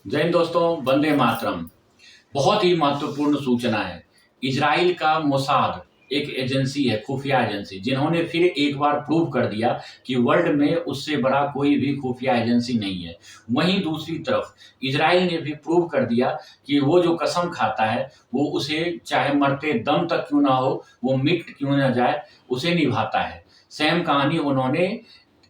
जय हिंद दोस्तों, वंदे मातरम। बहुत ही महत्वपूर्ण सूचना है। इजराइल का मोसाद एक एजेंसी है, खुफिया एजेंसी, जिन्होंने फिर एक बार प्रूव कर दिया कि वर्ल्ड में उससे बड़ा कोई भी खुफिया एजेंसी नहीं है। वहीं दूसरी तरफ इजराइल ने भी प्रूव कर दिया कि वो जो कसम खाता है वो उसे चाहे मरते दम तक क्यों ना हो, वो मिट क्यों ना जाए, उसे निभाता है। सेम कहानी उन्होंने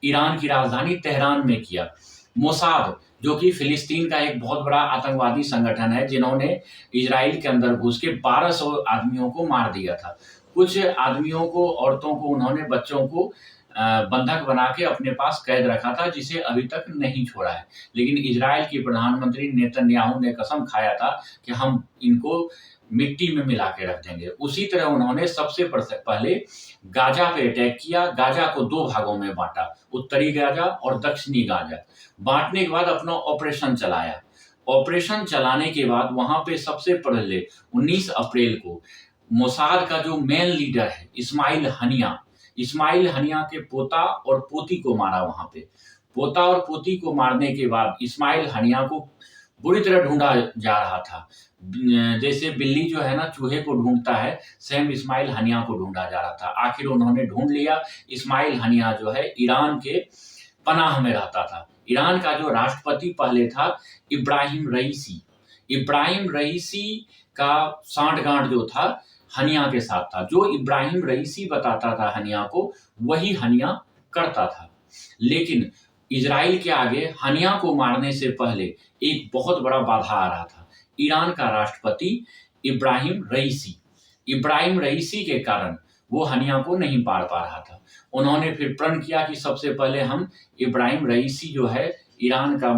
ईरान की राजधानी तेहरान में किया। मोसाद जो कि फिलिस्तीन का एक बहुत बड़ा आतंकवादी संगठन है, जिन्होंने इजराइल के अंदर घुस के 1200 आदमियों को मार दिया था। कुछ आदमियों को, औरतों को, उन्होंने बच्चों को बंधक बना के अपने पास कैद रखा था, जिसे अभी तक नहीं छोड़ा है। लेकिन इजराइल की प्रधानमंत्री नेतन्याहू ने कसम खाया था कि हम इनको मिट्टी में मिला के रख देंगे। उसी तरह उन्होंने सबसे पहले गाजा पे अटैक किया। गाजा को दो भागों में बांटा, उत्तरी गाजा और दक्षिणी गाजा। बांटने के बाद अपना ऑपरेशन चलाया। ऑपरेशन चलाने के बाद वहां पे सबसे पहले 19 अप्रैल को मोसाद का जो मेन लीडर है इस्माइल हनिया के पोता और पोती को मारा। वहां पे पोता और पोती को मारने के बाद इस्माइल हनिया को बुरी तरह ढूंढा जा रहा था। जैसे बिल्ली जो है ना चूहे को ढूंढता है, सेम इस्माइल हनिया को ढूंढा जा रहा था। आखिर उन्होंने ढूंढ लिया। इस्माइल हनिया जो है ईरान के पनाह में रहता था। ईरान का जो राष्ट्रपति पहले था इब्राहिम रईसी का सांठगांठ जो था हनिया के साथ था। जो इब्राहिम रईसी बताता था हनिया को, वही हनिया करता था। लेकिन इजराइल के आगे हनिया को मारने से पहले एक बहुत बड़ा बाधा आ रहा था, ईरान का राष्ट्रपति इब्राहिम रईसी के कारण वो हनिया को नहीं पार पा रहा था। उन्होंने फिर प्रण किया कि सबसे पहले हम इब्राहिम रईसी जो है ईरान का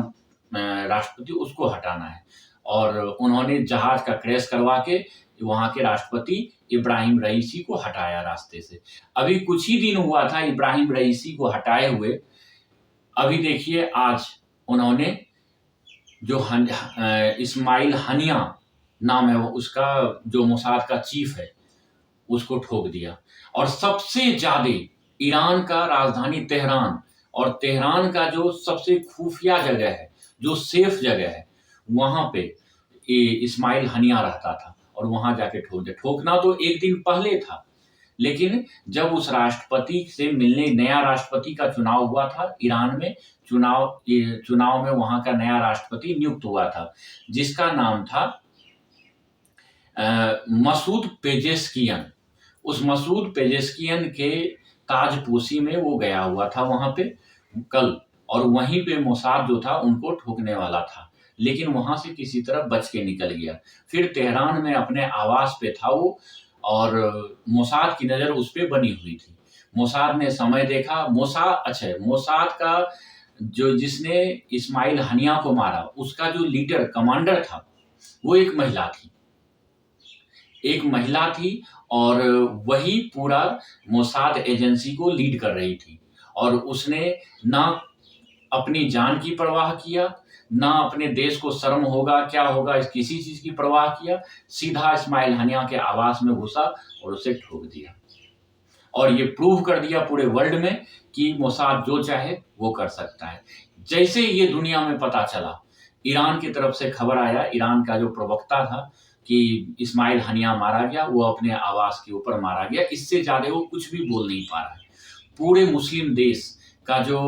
राष्ट्रपति, उसको हटाना है। और उन्होंने जहाज का क्रैश करवा के वहां के राष्ट्रपति इब्राहिम रईसी को हटाया रास्ते से। अभी कुछ ही दिन हुआ था इब्राहिम रईसी को हटाए हुए। अभी देखिए आज उन्होंने जो इस्माइल हनिया नाम है, वो उसका जो मोसाद का चीफ है, उसको ठोक दिया। और सबसे ज्यादा ईरान का राजधानी तेहरान और तेहरान का जो सबसे खुफिया जगह है, जो सेफ जगह है, वहां पे इस्माइल हनिया रहता था और वहां जाके ठोक दिया। ठोकना तो एक दिन पहले था, लेकिन जब उस राष्ट्रपति से मिलने, नया राष्ट्रपति का चुनाव हुआ था ईरान में, चुनाव में वहां का नया राष्ट्रपति नियुक्त हुआ था, जिसका नाम था मसूद पेजेस्कियन। उस मसूद पेजेस्कियन के ताजपोशी में वो गया हुआ था वहां पे कल, और वहीं पे मोसाद जो था उनको ठोकने वाला था, लेकिन वहां से किसी तरह बच के निकल गया। फिर तेहरान में अपने आवास पे था वो, और मोसाद की नजर उस पे बनी हुई थी। मोसाद ने समय देखा। मोसाद का जो, जिसने इस्माइल हनिया को मारा, उसका जो लीडर कमांडर था, वो एक महिला थी और वही पूरा मोसाद एजेंसी को लीड कर रही थी। और उसने ना अपनी जान की परवाह किया, ना अपने देश को शर्म होगा क्या होगा इस किसी चीज की परवाह किया। सीधा इस्माइल हनिया के आवास में घुसा और उसे ठोक दिया। और ये प्रूव कर दिया पूरे वर्ल्ड में कि मोसाद जो चाहे वो कर सकता है। जैसे ये दुनिया में पता चला, ईरान की तरफ से खबर आया, ईरान का जो प्रवक्ता था, कि इस्माइल हनिया मारा गया, वो अपने आवास के ऊपर मारा गया। इससे ज्यादा वो कुछ भी बोल नहीं पा रहा है। पूरे मुस्लिम देश का जो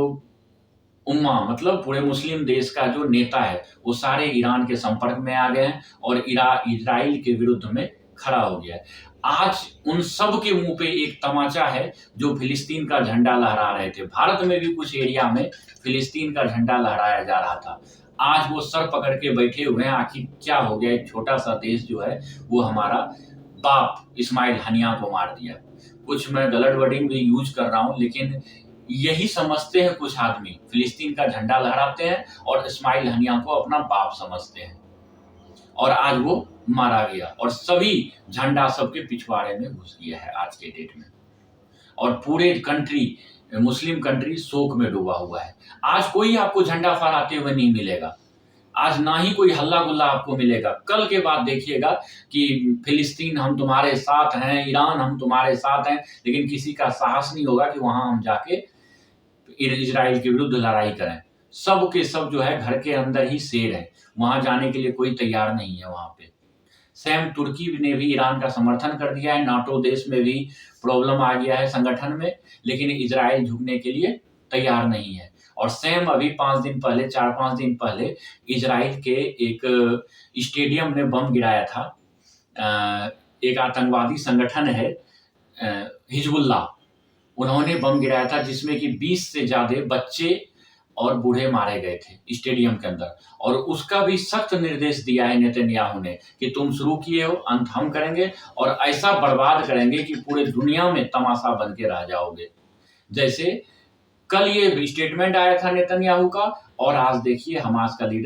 उम्मा, मतलब पूरे मुस्लिम देश का जो नेता है, वो सारे ईरान के संपर्क में आ गए हैं और इजराइल के विरुद्ध में खड़ा हो गया है। आज उन सब के मुंह पे एक तमाचा है, जो फिलिस्तीन का झंडा लहरा रहे थे। भारत में भी कुछ एरिया में फिलिस्तीन का झंडा लहराया जा रहा था। आज वो सर पकड़ के बैठे हुए हैं, आखिर क्या हो गया, एक छोटा सा देश जो है वो हमारा बाप इस्माइल हनिया को मार दिया। कुछ मैं गलत वर्डिंग भी यूज कर रहा हूं, लेकिन यही समझते हैं कुछ आदमी, फिलिस्तीन का झंडा लहराते हैं और इस्माइल हनिया को अपना बाप समझते हैं। और आज वो मारा गया और सभी झंडा सबके पिछवाड़े में घुस गया है आज के डेट में। और पूरे कंट्री, मुस्लिम कंट्री शोक में डूबा हुआ है। आज कोई आपको झंडा फहराते हुए नहीं मिलेगा। आज ना ही कोई हल्ला गुल्ला आपको मिलेगा। कल के बाद देखिएगा कि फिलिस्तीन हम तुम्हारे साथ हैं, ईरान हम तुम्हारे साथ हैं, लेकिन किसी का साहस नहीं होगा कि वहां हम जाके इजराइल के विरुद्ध लड़ाई करें। सब के सब जो है घर के अंदर ही शेर है। वहां जाने के लिए कोई तैयार नहीं है वहां पे। स्वयं तुर्की ने भी ईरान का समर्थन कर दिया है, नाटो देश में भी प्रॉब्लम आ गया है संगठन में, लेकिन इजराइल झुकने के लिए तैयार नहीं है। और स्वयं अभी 4-5 दिन पहले इजराइल के एक स्टेडियम में बम गिराया था। एक आतंकवादी संगठन है हिजबुल्लाह, उन्होंने बम गिराया था जिसमें कि 20 से ज्यादा बच्चे और बूढ़े मारे गए थे स्टेडियम के अंदर। और उसका भी सख्त निर्देश दिया है नेतन्याहू ने कि तुम शुरू किए हो, अंत हम करेंगे और ऐसा बर्बाद करेंगे कि पूरे दुनिया में तमाशा बन के रह जाओगे। जैसे कल ये स्टेटमेंट आया था नेतन्याहू का, और आज देखिए हमास का लीडर